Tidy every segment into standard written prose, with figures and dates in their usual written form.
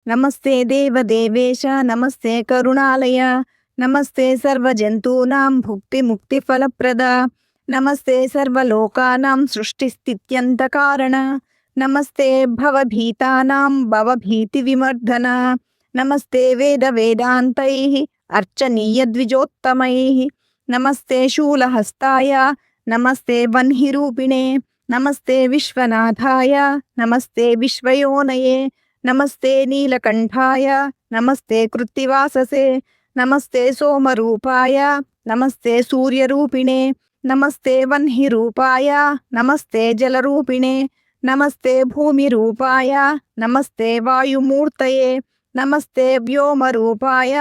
నమస్తే దేవదేవేశ నమస్తే కరుణాలయ నమస్తే సర్వజంతూనాం భుక్తి ముక్తి ఫలప్రద నమస్తే సర్వలోకానాం సృష్టిస్థిత్యంత కారణ నమస్తే భవభీతానాం భవభీతి విమర్దన నమస్తే వేద వేదాంతైః అర్చనీయ ద్విజోత్తమైః నమస్తే శూలహస్తాయ నమస్తే వన్హిరూపిణే నమస్తే విశ్వనాథాయ నమస్తే విశ్వయోనయే నమస్తే నీలకంఠాయ నమస్తే కృత్తివాససే నమస్తే సోమరూపాయ నమస్తే సూర్యరూపిణే నమస్తే వన్హిరూపాయ నమస్తే జలరూపిణే నమస్తే భూమిరూపాయ నమస్తే వాయుమూర్తయే నమస్తే వ్యోమరూపాయ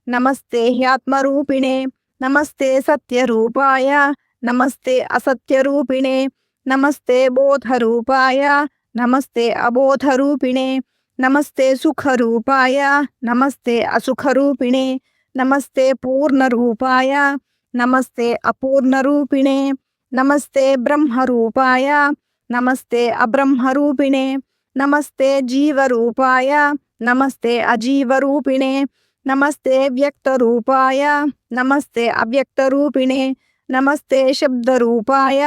నమస్తే హ్యాత్మరూపిణే నమస్తే సత్యరూపాయ నమస్తే అసత్యరూపిణే నమస్తే బోధరూపాయ నమస్తే అబోధరూపిణే నమస్తే సుఖరూపాయ నమస్తే అసుఖరూపిణే నమస్తే పూర్ణరూపాయ నమస్తే అపూర్ణరూపిణే నమస్తే బ్రహ్మరూపాయ నమస్తే అబ్రహ్మరూపిణే నమస్తే జీవరూపాయ నమస్తే అజీవరూపిణే నమస్తే వ్యక్తరూపాయ నమస్తే అవ్యక్తరూపిణే నమస్తే శబ్దరూపాయ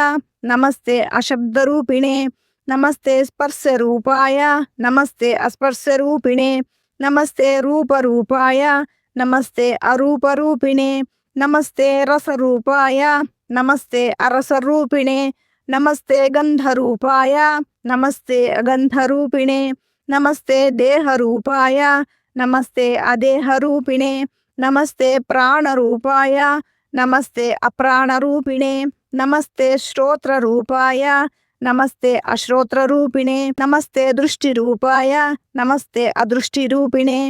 నమస్తే అశబ్దరూపిణే నమస్తే స్పర్శరూపాయ నమస్తే అస్పర్శరూపిణే నమస్తే రూపరూపాయ నమస్తే అరూపరూపిణే నమస్తే రసరూపాయ నమస్తే అరసరూపిణే నమస్తే గంధరూపాయ నమస్తే అగంధరూపిణే నమస్తే దేహరూపాయ నమస్తే అదేహరూపిణే నమస్తే ప్రాణరూపాయ నమస్తే అప్రాణరూపిణే నమస్తే శ్రోత్రరూపాయ నమస్తే అశ్రోత్రరూపిణే నమస్తే దృష్టిరూపాయ నమస్తే అదృష్టిరూపిణే